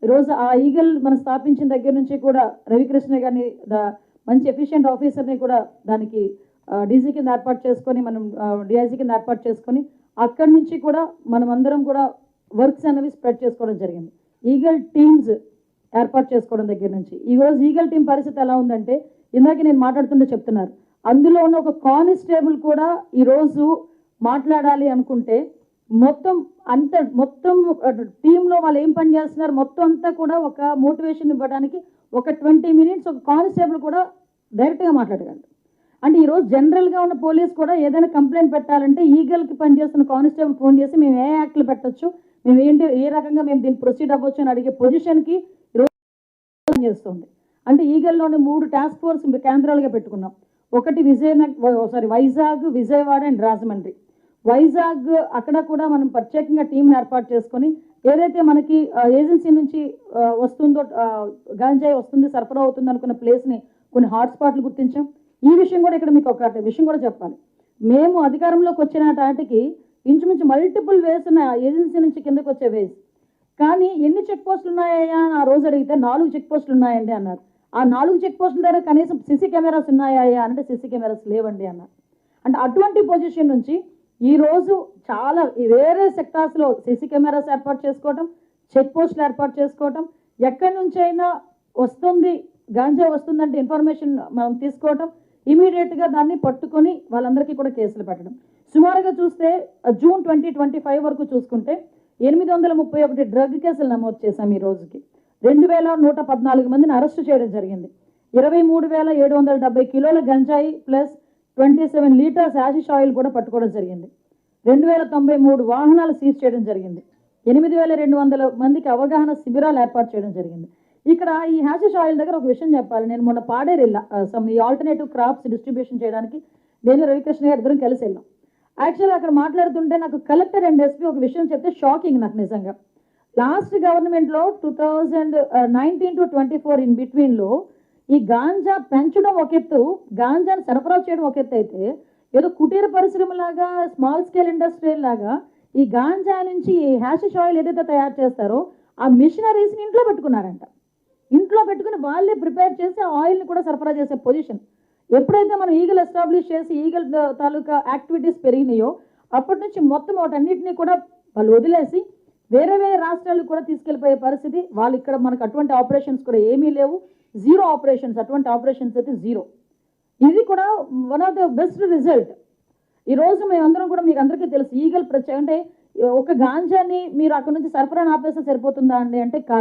ఈరోజు ఆ ఈగల్ మనం స్థాపించిన దగ్గర నుంచి కూడా రవికృష్ణ గారిని మంచి ఎఫిషియెంట్ ఆఫీసర్ని కూడా దానికి డీసీ కింద ఏర్పాటు చేసుకొని మనం డిఐజీ కింద ఏర్పాటు చేసుకొని అక్కడి నుంచి కూడా మనం అందరం కూడా వర్క్స్ అనేవి స్ప్రెడ్ చేసుకోవడం జరిగింది. ఈగల్ టీమ్స్ ఏర్పాటు చేసుకోవడం దగ్గర నుంచి ఈరోజు ఈగల్ టీం పరిస్థితి ఎలా ఉందంటే ఇందాక నేను మాట్లాడుతుంటే చెప్తున్నారు, అందులో ఉన్న ఒక కానిస్టేబుల్ కూడా ఈరోజు మాట్లాడాలి అనుకుంటే మొత్తం టీంలో వాళ్ళు ఏం పని చేస్తున్నారు మొత్తం అంతా కూడా ఒక మోటివేషన్ ఇవ్వడానికి ఒక 20 minutes ఒక కానిస్టేబుల్ కూడా డైరెక్ట్గా మాట్లాడగలరు. అంటే ఈరోజు జనరల్గా ఉన్న పోలీస్ కూడా ఏదైనా కంప్లైంట్ పెట్టాలంటే ఈగల్కి పనిచేస్తున్న కానిస్టేబుల్ ఫోన్ చేసి మేము ఏ యాక్ట్లు పెట్టచ్చు, మేము ఏంటి ఏ రకంగా మేము దీన్ని ప్రొసీడ్ అవ్వచ్చు అని అడిగే పొజిషన్కి ఈరోజు చేస్తుంది. అంటే ఈగల్లోనే 3 టాస్క్ ఫోర్స్ కేంద్రాలుగా పెట్టుకున్నాం. ఒకటి వైజాగ్, విజయవాడ అండ్ రాజమండ్రి. వైజాగ్ అక్కడ కూడా మనం ప్రత్యేకంగా టీంని ఏర్పాటు చేసుకొని ఏదైతే మనకి ఏజెన్సీ నుంచి వస్తుందో గాంజాయి వస్తుంది సరఫరా అవుతుంది అనుకున్న ప్లేస్ని కొన్ని హాట్స్పాట్లు గుర్తించాం. ఈ విషయం కూడా ఇక్కడ మీకు ఒక విషయం కూడా చెప్పాలి, మేము అధికారంలోకి వచ్చిన నాటికి ఇంచుమించు మల్టిపుల్ వేస్ ఉన్న ఏజెన్సీ నుంచి కిందకు వచ్చే వేస్, కానీ ఎన్ని చెక్ పోస్టులు ఉన్నాయా అని ఆ రోజు అడిగితే 4 చెక్ పోస్టులు ఉన్నాయండి అన్నారు. ఆ 4 చెక్ పోస్టుల దగ్గర కనీసం సీసీ కెమెరాస్ ఉన్నాయా అంటే సీసీ కెమెరాస్ లేవండి అన్నారు. అంటే అటువంటి పొజిషన్ నుంచి ఈరోజు చాలా వేరే సెక్టార్స్లో సీసీ కెమెరాస్ ఏర్పాటు చేసుకోవటం, చెక్ పోస్టులు ఏర్పాటు చేసుకోవటం, ఎక్కడి నుంచైనా వస్తుంది గాంజా వస్తుందంటే ఇన్ఫర్మేషన్ మనం తీసుకోవటం, ఇమీడియట్గా దాన్ని పట్టుకొని వాళ్ళందరికీ కూడా కేసులు పెట్టడం. సుమారుగా చూస్తే జూన్ 2025 వరకు చూసుకుంటే 831 డ్రగ్ కేసులు నమోదు చేశాం. ఈ రోజుకి 2114 మందిని అరెస్టు చేయడం జరిగింది. 23,770 కిలోల గంజాయి ప్లస్ 27 లీటర్స్ యాషిష్ ఆయిల్ కూడా పట్టుకోవడం జరిగింది. 2093 వాహనాలు సీజ్ చేయడం జరిగింది. 8,200 మందికి అవగాహన శిబిరాలు ఏర్పాటు చేయడం జరిగింది. ఇక్కడ ఈ హ్యాషిష్ ఆయిల్ దగ్గర ఒక విషయం చెప్పాలి. నేను మొన్న పాడేరు వెళ్ళా, ఈ ఆల్టర్నేటివ్ క్రాప్స్ డిస్ట్రిబ్యూషన్ చేయడానికి నేను రవికృష్ణ గారు ఇద్దరం కలిసి వెళ్ళాం. యాక్చువల్గా అక్కడ మాట్లాడుతుంటే నాకు కలెక్టర్ అండ్ ఎస్పీ ఒక విషయం చెప్తే షాకింగ్ నాకు నిజంగా. లాస్ట్ గవర్నమెంట్లో 2019 to 24 ఇన్ బిట్వీన్లో ఈ గాంజా పెంచడం ఒక ఎత్తు, గాంజాను సరఫరా చేయడం ఒక ఎత్తు అయితే ఏదో కుటీర పరిశ్రమలాగా స్మాల్ స్కేల్ ఇండస్ట్రీ లాగా ఈ గాంజా నుంచి ఈ హ్యాషిష్ ఆయిల్ ఏదైతే తయారు చేస్తారో ఆ మిషనరీస్ని ఇంట్లో పెట్టుకున్నారంట. ఇంట్లో పెట్టుకుని వాళ్ళే ప్రిపేర్ చేసి ఆ ఆయిల్ని కూడా సరఫరా చేసే పొజిషన్. ఎప్పుడైతే మనం ఈగల్ ఎస్టాబ్లిష్ చేసి ఈగల్ తాలూకా యాక్టివిటీస్ పెరిగినాయో అప్పటి నుంచి మొత్తం వాటన్నిటిని కూడా వాళ్ళు వదిలేసి వేరే వేరే రాష్ట్రాలకు కూడా తీసుకెళ్ళిపోయే పరిస్థితి. వాళ్ళు ఇక్కడ మనకు అటువంటి ఆపరేషన్స్ కూడా ఏమీ లేవు, జీరో ఆపరేషన్స్, అటువంటి ఆపరేషన్స్ అయితే జీరో. ఇది కూడా one of the best result. ఈరోజు మేమందరం కూడా మీకు అందరికీ తెలుసు ఈగల్ అంటే ఒక గాంజాని మీరు అక్కడ నుంచి సరఫరా ఆపేస్తే సరిపోతుందా అండి అంటే కాదు.